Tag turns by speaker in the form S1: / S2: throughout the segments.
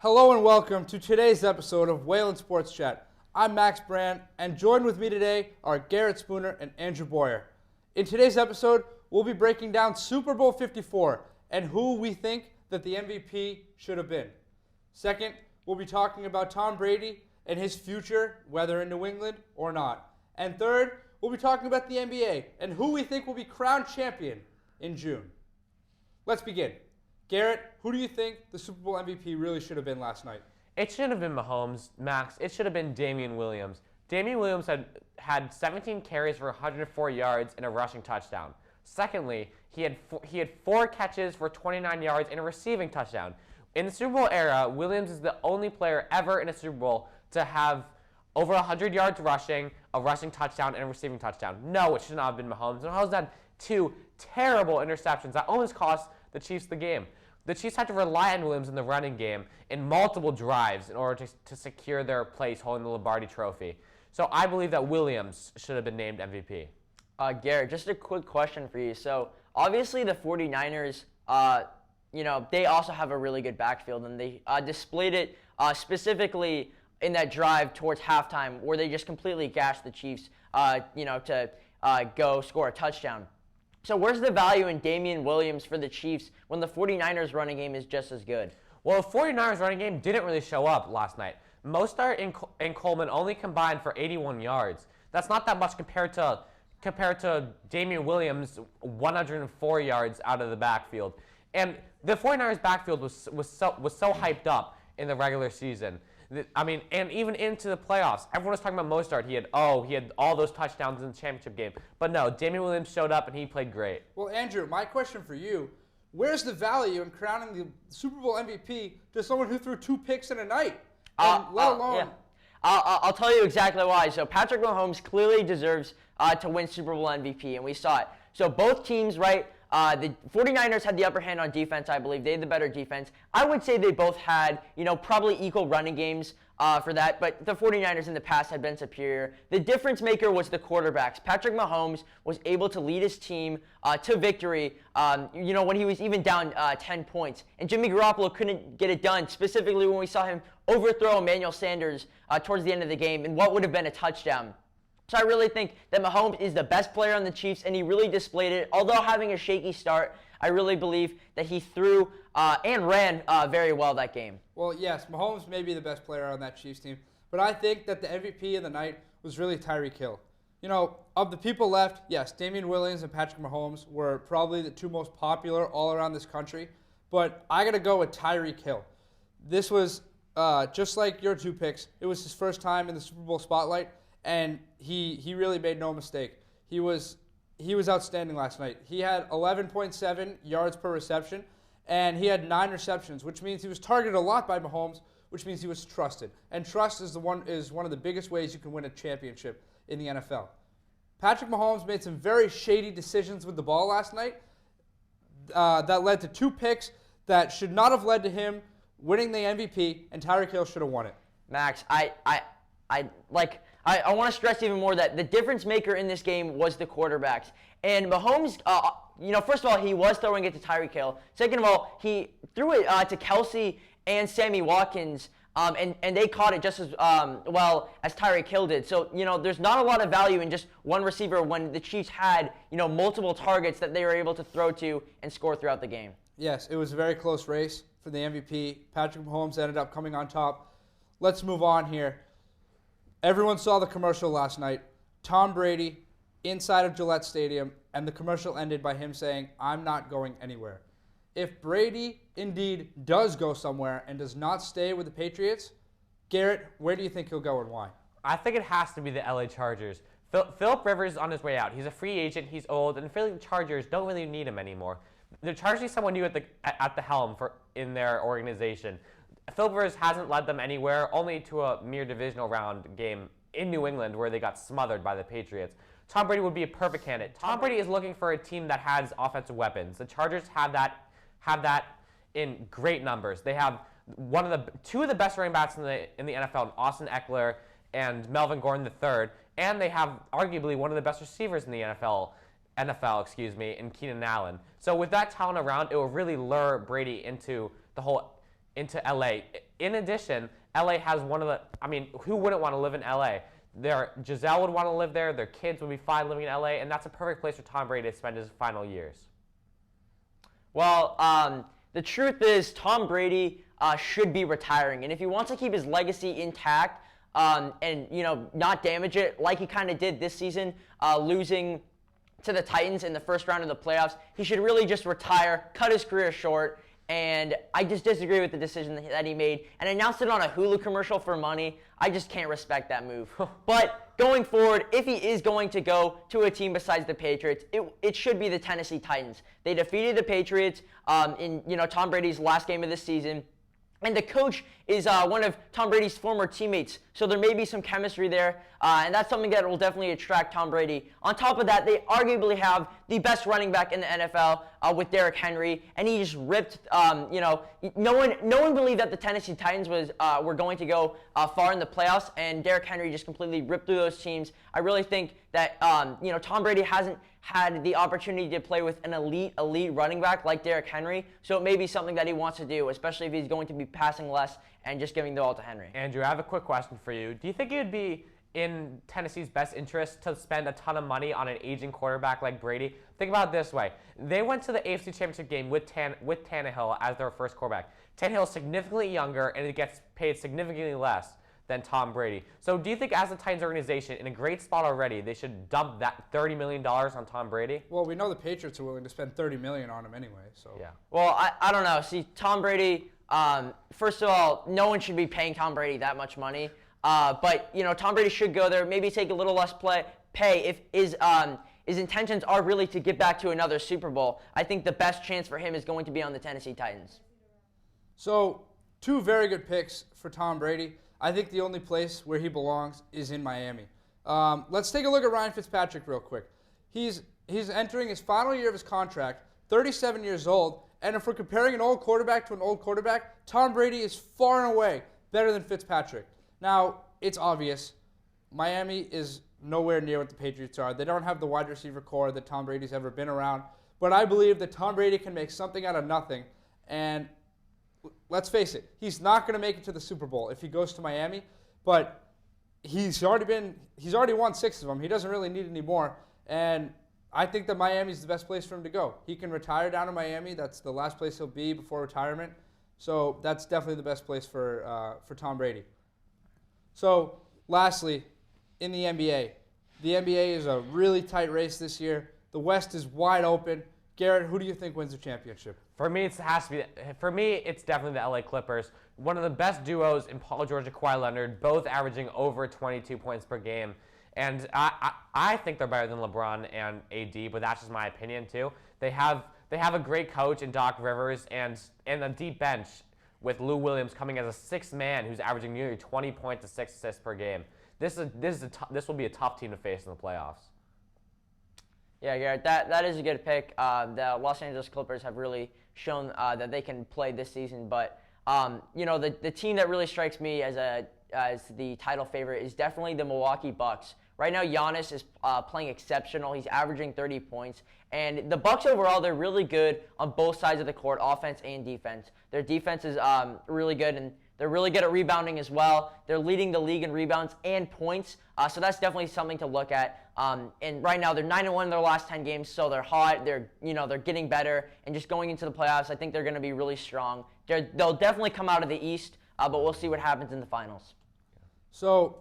S1: Hello and welcome to today's episode of Wayland Sports Chat. I'm Max Brand, and joined with me today are Garrett Spooner and Andrew Boyer. In today's episode, we'll be breaking down Super Bowl 54 and who we think that the MVP should have been. Second, we'll be talking about Tom Brady and his future, whether in New England or not. And third, we'll be talking about the NBA and who we think will be crowned champion in June. Let's begin. Garrett, who do you think the Super Bowl MVP really should have been last night?
S2: It shouldn't have been Mahomes, Max. It should have been Damian Williams. Damian Williams had 17 carries for 104 yards and a rushing touchdown. Secondly, he had 4 catches for 29 yards and a receiving touchdown. In the Super Bowl era, Williams is the only player ever in a Super Bowl to have over 100 yards rushing, a rushing touchdown, and a receiving touchdown. No, it should not have been Mahomes. Mahomes had 2 terrible interceptions that almost cost the Chiefs the game. The Chiefs had to rely on Williams in the running game in multiple drives in order to secure their place holding the Lombardi Trophy. So I believe that Williams should have been named MVP.
S3: Garrett, just a quick question for you. So obviously the 49ers, they also have a really good backfield, and they displayed it specifically in that drive towards halftime where they just completely gashed the Chiefs, to go score a touchdown. So where's the value in Damian Williams for the Chiefs when the 49ers running game is just as good?
S2: Well, the 49ers running game didn't really show up last night. Mostert and Coleman only combined for 81 yards. That's not that much compared to Damian Williams' 104 yards out of the backfield. And the 49ers backfield was so hyped up in the regular season. I mean, and even into the playoffs, everyone was talking about Mostert. He had all those touchdowns in the championship game. But no, Damian Williams showed up and he played great.
S1: Well, Andrew, my question for you, where's the value in crowning the Super Bowl MVP to someone who threw 2 picks in a night? Let alone...
S3: Yeah. I'll tell you exactly why. So Patrick Mahomes clearly deserves to win Super Bowl MVP, and we saw it. So both teams, right? The 49ers had the upper hand on defense, I believe. They had the better defense. I would say they both had, probably equal running games for that, but the 49ers in the past had been superior. The difference maker was the quarterbacks. Patrick Mahomes was able to lead his team to victory, when he was even down 10 points. And Jimmy Garoppolo couldn't get it done, specifically when we saw him overthrow Emmanuel Sanders towards the end of the game in what would have been a touchdown. So I really think that Mahomes is the best player on the Chiefs, and he really displayed it. Although having a shaky start, I really believe that he threw and ran very well that game.
S1: Well, yes, Mahomes may be the best player on that Chiefs team, but I think that the MVP of the night was really Tyreek Hill. Of the people left, yes, Damian Williams and Patrick Mahomes were probably the 2 most popular all around this country, but I got to go with Tyreek Hill. This was, just like your 2 picks, it was his first time in the Super Bowl spotlight, and he really made no mistake. He was outstanding last night. He had 11.7 yards per reception, and he had 9 receptions, which means he was targeted a lot by Mahomes, which means he was trusted. And trust is one of the biggest ways you can win a championship in the NFL. Patrick Mahomes made some very shady decisions with the ball last night that led to 2 picks that should not have led to him winning the MVP, and Tyreek Hill should have won it.
S3: Max, I want to stress even more that the difference maker in this game was the quarterbacks. And Mahomes, first of all, he was throwing it to Tyreek Hill. Second of all, he threw it to Kelsey and Sammy Watkins, and they caught it just as well as Tyreek Hill did. So, there's not a lot of value in just one receiver when the Chiefs had, multiple targets that they were able to throw to and score throughout the game.
S1: Yes, it was a very close race for the MVP. Patrick Mahomes ended up coming on top. Let's move on here. Everyone saw the commercial last night. Tom Brady inside of Gillette Stadium, and the commercial ended by him saying, "I'm not going anywhere." If Brady indeed does go somewhere and does not stay with the Patriots, Garrett, where do you think he'll go and why?
S2: I think it has to be the LA Chargers. Philip Rivers is on his way out. He's a free agent. He's old, and the Chargers don't really need him anymore. The Chargers need someone new at the helm in their organization. Philip Rivers hasn't led them anywhere, only to a mere divisional round game in New England where they got smothered by the Patriots. Tom Brady would be a perfect candidate. Tom Brady is looking for a team that has offensive weapons. The Chargers have that in great numbers. They have 2 of the best running backs in the NFL, Austin Eckler and Melvin Gordon III, and they have arguably one of the best receivers in the NFL, in Keenan Allen. So with that talent around, it will really lure Brady into LA. In addition, LA has one of the, I mean, who wouldn't want to live in LA? Giselle would want to live there. Their kids would be fine living in LA, and that's a perfect place for Tom Brady to spend his final years.
S3: Well, the truth is Tom Brady should be retiring, and if he wants to keep his legacy intact and not damage it like he kind of did this season, losing to the Titans in the first round of the playoffs, he should really just retire, cut his career short. And I just disagree with the decision that he made and announced it on a Hulu commercial for money. I just can't respect that move. But going forward, if he is going to go to a team besides the Patriots, it should be the Tennessee Titans. They defeated the Patriots in Tom Brady's last game of the season. And the coach is one of Tom Brady's former teammates, so there may be some chemistry there, and that's something that will definitely attract Tom Brady. On top of that, they arguably have the best running back in the NFL with Derrick Henry, and he just ripped. No one believed that the Tennessee Titans were going to go far in the playoffs, and Derrick Henry just completely ripped through those teams. I really think that Tom Brady hasn't had the opportunity to play with an elite running back like Derrick Henry, so it may be something that he wants to do, especially if he's going to be passing less and just giving the ball to Henry.
S2: Andrew, I have a quick question for you. Do you think it would be in Tennessee's best interest to spend a ton of money on an aging quarterback like Brady? Think about it this way. They went to the AFC Championship game with Tannehill as their first quarterback. Tannehill is significantly younger, and it gets paid significantly less than Tom Brady. So do you think as the Titans organization, in a great spot already, they should dump that $30 million on Tom Brady?
S1: Well, we know the Patriots are willing to spend $30 million on him anyway. So
S2: yeah.
S3: Well, I don't know. See, Tom Brady, first of all, no one should be paying Tom Brady that much money. But Tom Brady should go there, maybe take a little less pay if his intentions are really to get back to another Super Bowl. I think the best chance for him is going to be on the Tennessee Titans.
S1: So, two very good picks for Tom Brady. I think the only place where he belongs is in Miami. Let's take a look at Ryan Fitzpatrick real quick. He's entering his final year of his contract, 37 years old, and if we're comparing an old quarterback to an old quarterback, Tom Brady is far and away better than Fitzpatrick. Now, it's obvious, Miami is nowhere near what the Patriots are. They don't have the wide receiver core that Tom Brady's ever been around, but I believe that Tom Brady can make something out of nothing, and let's face it, he's not going to make it to the Super Bowl if he goes to Miami, but he's already won 6 of them. He doesn't really need any more, and I think that Miami's the best place for him to go. He can retire down in Miami. That's the last place he'll be before retirement, so that's definitely the best place for Tom Brady. So, lastly, in the NBA is a really tight race this year. The West is wide open. Garrett, who do you think wins the championship?
S2: For me, it's definitely the LA Clippers. One of the best duos in Paul George and Kawhi Leonard, both averaging over 22 points per game. And I think they're better than LeBron and AD, but that's just my opinion too. They have a great coach in Doc Rivers and a deep bench with Lou Williams coming as a sixth man who's averaging nearly 20 points to 6 assists per game. This will be a tough team to face in the playoffs.
S3: Yeah, Garrett, that is a good pick. The Los Angeles Clippers have really shown that they can play this season, but the team that really strikes me as the title favorite is definitely the Milwaukee Bucks. Right now, Giannis is playing exceptional. He's averaging 30 points. And the Bucks overall, they're really good on both sides of the court, offense and defense. Their defense is really good, and they're really good at rebounding as well. They're leading the league in rebounds and points, so that's definitely something to look at. And right now, they're 9-1 in their last 10 games, so they're hot. They're getting better, and just going into the playoffs, I think they're going to be really strong. They'll definitely come out of the East, but we'll see what happens in the finals.
S1: So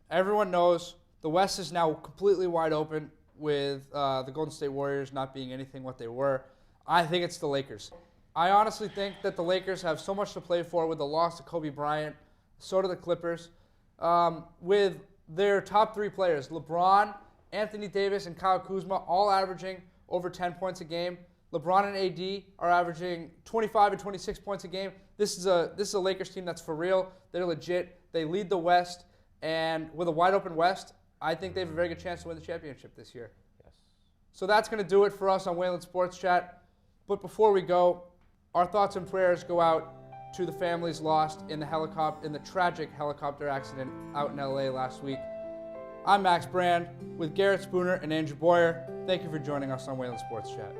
S1: everyone knows the West is now completely wide open with the Golden State Warriors not being anything what they were. I think it's the Lakers. I honestly think that the Lakers have so much to play for with the loss of Kobe Bryant. So do the Clippers. With their top 3 players, LeBron, Anthony Davis, and Kyle Kuzma, all averaging over 10 points a game. LeBron and AD are averaging 25 and 26 points a game. This is a Lakers team that's for real. They're legit. They lead the West. And with a wide open West, I think they have a very good chance to win the championship this year.
S2: Yes.
S1: So that's going to do it for us on Wayland Sports Chat. But before we go, our thoughts and prayers go out to the families lost in the tragic helicopter accident out in LA last week. I'm Max Brand with Garrett Spooner and Andrew Boyer. Thank you for joining us on Wayland Sports Chat.